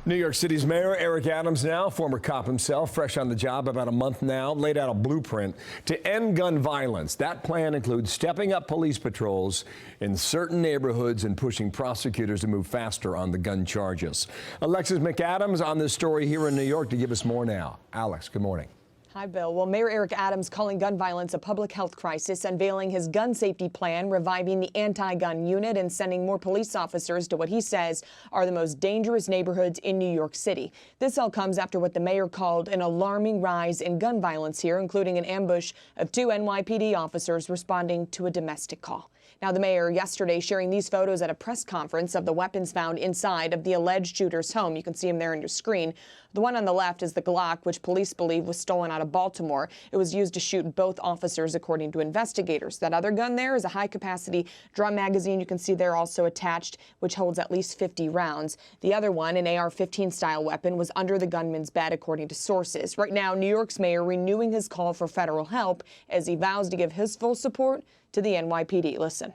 New York City's Mayor Eric Adams, now former cop himself, fresh on the job about a month now, laid out a blueprint to end gun violence. That plan includes stepping up police patrols in certain neighborhoods and pushing prosecutors to move faster on the gun charges. Alexis McAdams on this story here in New York to give us more now. Alex, good morning. Hi, Bill. Well, Mayor Eric Adams calling gun violence a public health crisis, unveiling his gun safety plan, reviving the anti-gun unit, and sending more police officers to what he says are the most dangerous neighborhoods in New York City. This all comes after what the mayor called an alarming rise in gun violence here, including an ambush of 2 NYPD officers responding to a domestic call. Now, the mayor yesterday sharing these photos at a press conference of the weapons found inside of the alleged shooter's home. You can see them there on your screen. The one on the left is the Glock, which police believe was stolen out of Baltimore. It was used to shoot both officers, according to investigators. That other gun there is a high-capacity drum magazine. You can see there also attached, which holds at least 50 rounds. The other one, an AR-15 style weapon, was under the gunman's bed, according to sources. Right now, New York's mayor renewing his call for federal help as he vows to give his full support to the NYPD. Listen.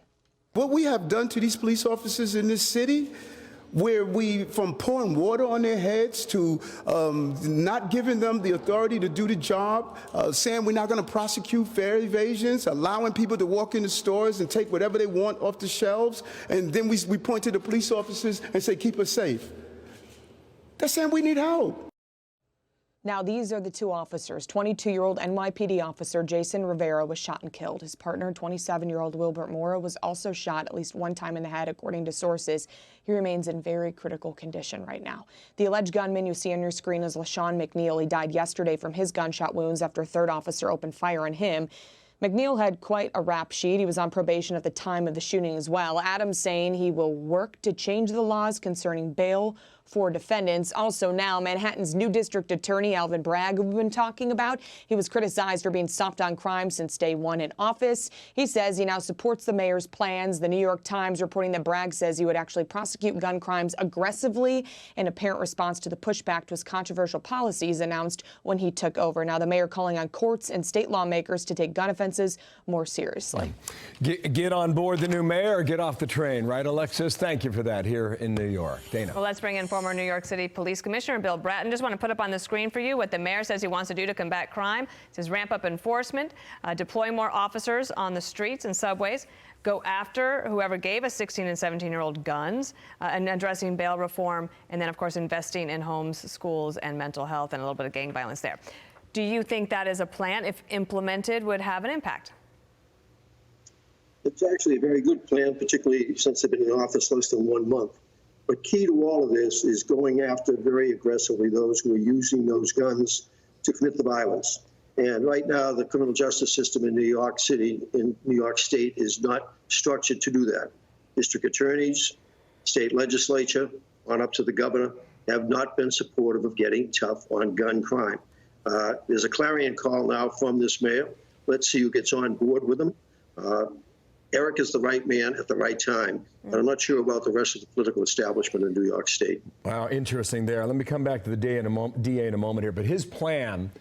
What we have done to these police officers in this city, where we, from pouring water on their heads to not giving them the authority to do the job, saying we're not going to prosecute fare evasions, allowing people to walk into stores and take whatever they want off the shelves, and then we point to the police officers and say, keep us safe. They're saying we need help. Now, these are the two officers. 22-year-old NYPD officer Jason Rivera was shot and killed. His partner, 27-year-old Wilbert Mora, was also shot at least one time in the head, according to sources. He remains in very critical condition right now. The alleged gunman you see on your screen is LaShawn McNeil. He died yesterday from his gunshot wounds after a third officer opened fire on him. McNeil had quite a rap sheet. He was on probation at the time of the shooting as well. Adams saying he will work to change the laws concerning bail for defendants. Also now, Manhattan's new district attorney, Alvin Bragg, who we've been talking about, he was criticized for being soft on crime since day one in office. He says he now supports the mayor's plans. The New York Times reporting that Bragg says he would actually prosecute gun crimes aggressively in apparent response to the pushback to his controversial policies announced when he took over. Now, the mayor calling on courts and state lawmakers to take gun offenses more seriously. Get on board the new mayor, get off the train, right, Alexis? Thank you for that here in New York. Dana. Well, let's bring in former New York City Police Commissioner Bill Bratton. Just want to put up on the screen for you what the mayor says he wants to do to combat crime. It says ramp up enforcement, deploy more officers on the streets and subways, go after whoever gave a 16 and 17-year-old guns, and addressing bail reform, and then, of course, investing in homes, schools, and mental health, and a little bit of gang violence there. Do you think that is a plan, if implemented, would have an impact? It's actually a very good plan, particularly since they've been in office less than 1 month. But key to all of this is going after very aggressively those who are using those guns to commit the violence. And right now, the criminal justice system in New York City, in New York State, is not structured to do that. District attorneys, state legislature, on up to the governor, have not been supportive of getting tough on gun crime. There's a clarion call now from this mayor. Let's see who gets on board with them. Eric is the right man at the right time, but I'm not sure about the rest of the political establishment in New York State. Wow, interesting there. Let me come back to the DA in a moment here, but his plan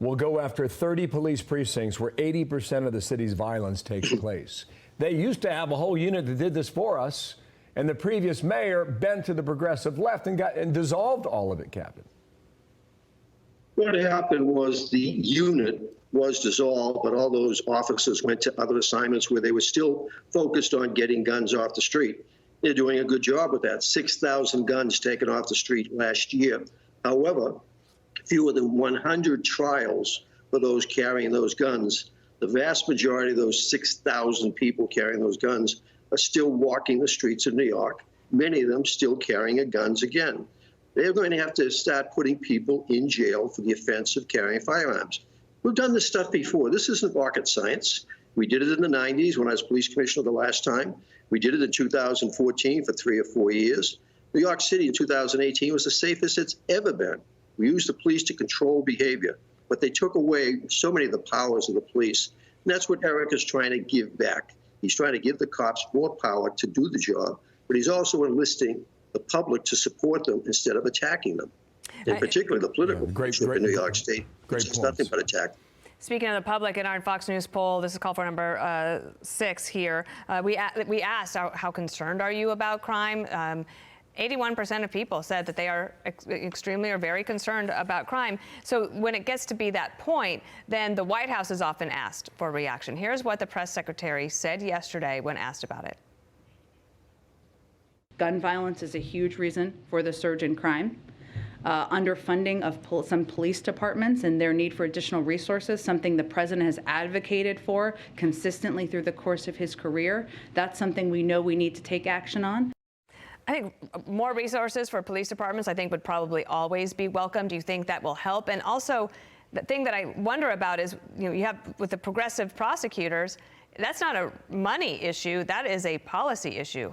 will go after 30 police precincts where 80% of the city's violence takes place. They used to have a whole unit that did this for us, and the previous mayor bent to the progressive left and dissolved all of it, Captain. What happened was the unit was dissolved, but all those officers went to other assignments where they were still focused on getting guns off the street. They're doing a good job with that. 6,000 guns taken off the street last year. However, fewer than 100 trials for those carrying those guns. The vast majority of those 6,000 people carrying those guns are still walking the streets of New York, many of them still carrying guns again. They're going to have to start putting people in jail for the offense of carrying firearms. We've done this stuff before. This isn't rocket science. We did it in the 90s when I was police commissioner the last time. We did it in 2014 for 3 or 4 years. New York City in 2018 was the safest it's ever been. We used the police to control behavior, but they took away so many of the powers of the police. And that's what Eric is trying to give back. He's trying to give the cops more power to do the job, but he's also enlisting the public to support them instead of attacking them. In particular, the political leadership in New York State, which is nothing but attack. Speaking of the public, in our Fox News poll, this is call for number 6 here, we asked how concerned are you about crime? 81% of people said that they are extremely or very concerned about crime. So when it gets to be that point, then the White House is often asked for a reaction. Here's what the press secretary said yesterday when asked about it. Gun violence is a huge reason for the surge in crime. Underfunding of some police departments and their need for additional resources, something the president has advocated for consistently through the course of his career. That's something we know we need to take action on. I think more resources for police departments, I think, would probably always be welcome. Do you think that will help? And also, the thing that I wonder about is, you have with the progressive prosecutors, that's not a money issue, that is a policy issue.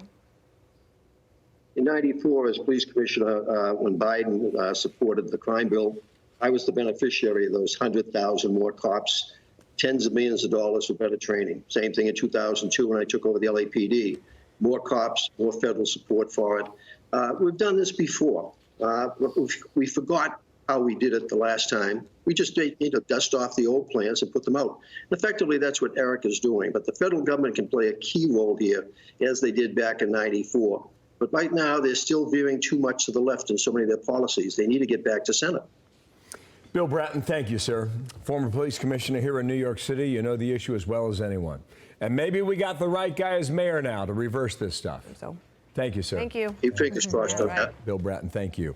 In '94, as police commissioner, when Biden supported the crime bill, I was the beneficiary of those 100,000 more cops, tens of millions of dollars for better training. Same thing in 2002 when I took over the LAPD. More cops, more federal support for it. We've done this before. We forgot how we did it the last time. We just need to dust off the old plans and put them out. And effectively, that's what Eric is doing. But the federal government can play a key role here, as they did back in '94. But right now, they're still veering too much to the left in so many of their policies. They need to get back to center. Bill Bratton, thank you, sir. Former police commissioner here in New York City. You know the issue as well as anyone. And maybe we got the right guy as mayor now to reverse this stuff. So, thank you, sir. Thank you. Keep fingers crossed on that. Bill Bratton, thank you.